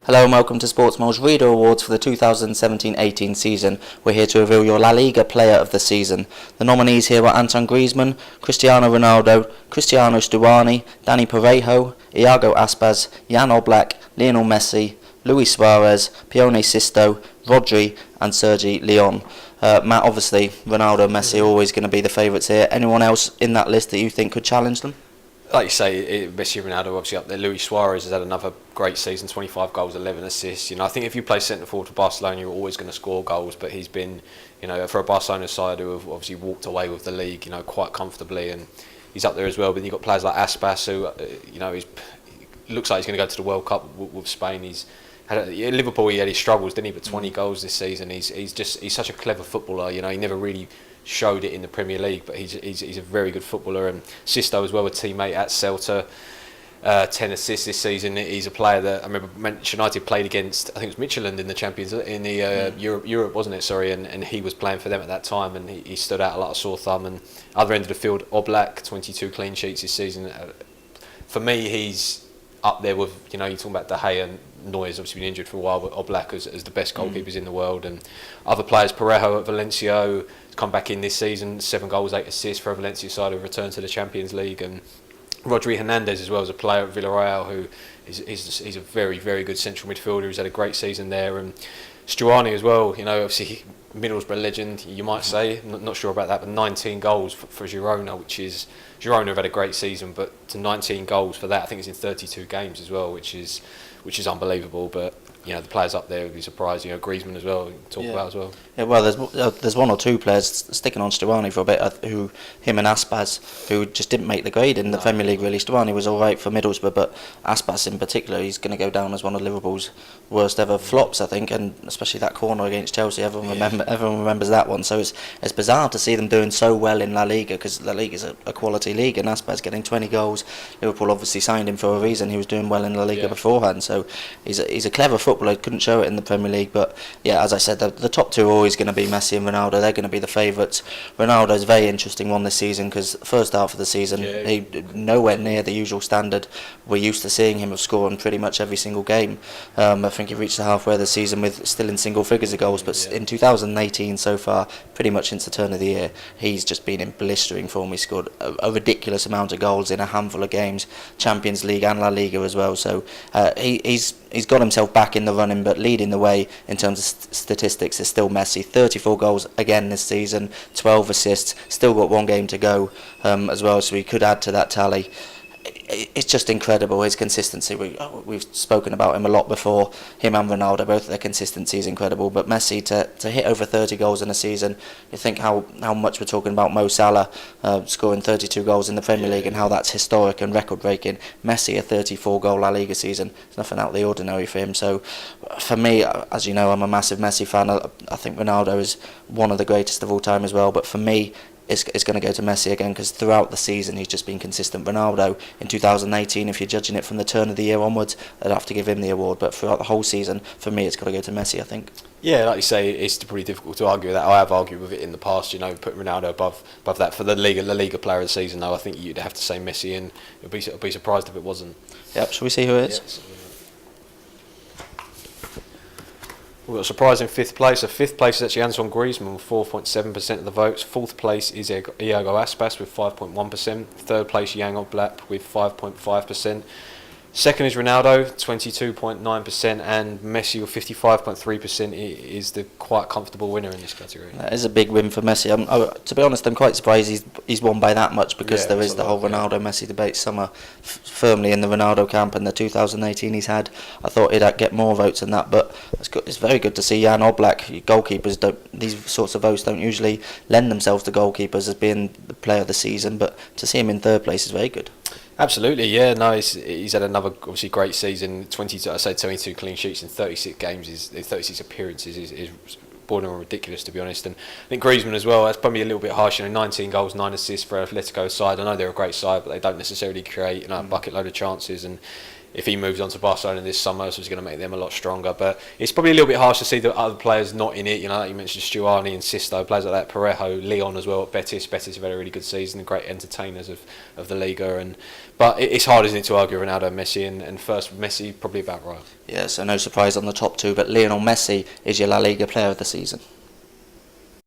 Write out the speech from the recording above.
Hello and welcome to Sportsmole's Reader Awards for the 2017-18 season. We're here to reveal your La Liga Player of the Season. The nominees here are Antoine Griezmann, Cristiano Ronaldo, Cristiano Stuani, Dani Parejo, Iago Aspas, Jan Oblak, Lionel Messi, Luis Suarez, Pione Sisto, Rodri and Sergi Leon. Matt, obviously Ronaldo and Messi are always going to be the favourites here. Anyone else in that list that you think could challenge them? Like you say, Messi and Ronaldo obviously up there. Luis Suarez has had another great season, 25 goals, 11 assists. I think if you play centre forward for Barcelona, you're always going to score goals. But he's been, for a Barcelona side who have obviously walked away with the league, quite comfortably, and he's up there as well. But you've got players like Aspas, who, he looks like he's going to go to the World Cup with Spain. He's had in Liverpool, he had his struggles, didn't he? But 20 goals this season. He's such a clever footballer. He never really showed it in the Premier League, but he's a very good footballer. And Sisto as well, a teammate at Celta, 10 assists this season. He's a player that I remember Manchester United played against. I think it was Midtjylland in the Champions in the Europe, wasn't it? Sorry, and he was playing for them at that time, and he stood out a lot of sore thumb. And other end of the field, Oblak, 22 clean sheets this season. For me, he's up there with you're talking about De Gea and Neuer's obviously been injured for a while, but Oblak as the best goalkeepers in the world, and other players. Parejo at Valencia has come back in this season, 7 goals, 8 assists for a Valencia side who returned to the Champions League, and Rodri Hernandez as well as a player at Villarreal who he's a very, very good central midfielder who's had a great season there, and Stuani as well, obviously Middlesbrough legend, you might say, not sure about that, but 19 goals for Girona, Girona have had a great season, but to 19 goals for that, I think it's in 32 games as well, which is unbelievable. But the players up there would be surprised. Griezmann as well, talk about as well. Yeah, well, there's one or two players sticking on Stuani for a bit, him and Aspas, who just didn't make the grade in the Premier League really. Stuani was all right for Middlesbrough, but Aspas in particular, he's going to go down as one of Liverpool's worst ever flops, I think, and especially that corner against Chelsea, everyone remembers that one. So it's bizarre to see them doing so well in La Liga, because La Liga is a quality league, and Aspas getting 20 goals. Liverpool obviously signed him for a reason. He was doing well in La Liga beforehand, so he's a clever footballer. Couldn't show it in the Premier League, but yeah, as I said, the top two are always going to be Messi and Ronaldo. They're going to be the favourites. Ronaldo's a very interesting one this season, because the first half of the season he nowhere near the usual standard we're used to seeing him of scoring pretty much every single game. I think he reached the halfway of the season with still in single figures of goals, but in 2018 so far, pretty much since the turn of the year, he's just been in blistering form. He scored a ridiculous amount of goals in a handful of games, Champions League and La Liga as well, so he's got himself back in the running, but leading the way in terms of statistics is still Messi. 34 goals again this season, 12 assists, still got one game to go as well, so he could add to that tally. It's just incredible, his consistency. We've spoken about him a lot before, him and Ronaldo, both their consistency is incredible, but Messi to hit over 30 goals in a season, you think how much we're talking about Mo Salah scoring 32 goals in the Premier League and how that's historic and record breaking. Messi a 34 goal La Liga season, it's nothing out of the ordinary for him. So for me, as you know, I'm a massive Messi fan. I think Ronaldo is one of the greatest of all time as well, but for me it's going to go to Messi again, because throughout the season he's just been consistent. Ronaldo in 2018, if you're judging it from the turn of the year onwards, I'd have to give him the award, but throughout the whole season, for me it's got to go to Messi, I think. Yeah, like you say, it's pretty difficult to argue with that. I have argued with it in the past, putting Ronaldo above that. For the Liga Player of the Season, though, I think you'd have to say Messi, and I'd be surprised if it wasn't. Yep, shall we see who it is? Yes. We've got a surprising 5th place. So 5th place is actually Antoine Griezmann with 4.7% of the votes. 4th place is Iago Aspas with 5.1%. 3rd place Jan Oblak with 5.5%. Second is Ronaldo, 22.9%, and Messi with 55.3% is the quite comfortable winner in this category. That is a big win for Messi. To be honest, I'm quite surprised he's won by that much, because there is the whole Ronaldo-Messi debate. Some are firmly in the Ronaldo camp, and the 2018 he's had, I thought he'd get more votes than that, but it's very good to see Jan Oblak. Goalkeepers these sorts of votes don't usually lend themselves to goalkeepers as being the player of the season, but to see him in 3rd place is very good. Absolutely, yeah. No, he's had another obviously great season. 22 clean sheets in 36 games, 36 appearances is borderline ridiculous, to be honest. And I think Griezmann as well, that's probably a little bit harsh. 19 goals, 9 assists for Atletico side. I know they're a great side, but they don't necessarily create a bucket load of chances. And if he moves on to Barcelona this summer, so it's going to make them a lot stronger. But it's probably a little bit harsh to see the other players not in it. Like you mentioned, Stuani and Sisto, players like that, Parejo, Leon as well at Betis. Betis have had a really good season, and great entertainers of the Liga. But it's hard, isn't it, to argue Ronaldo and Messi, and first Messi probably about right. Yeah, so no surprise on the top two, but Lionel Messi is your La Liga player of the season.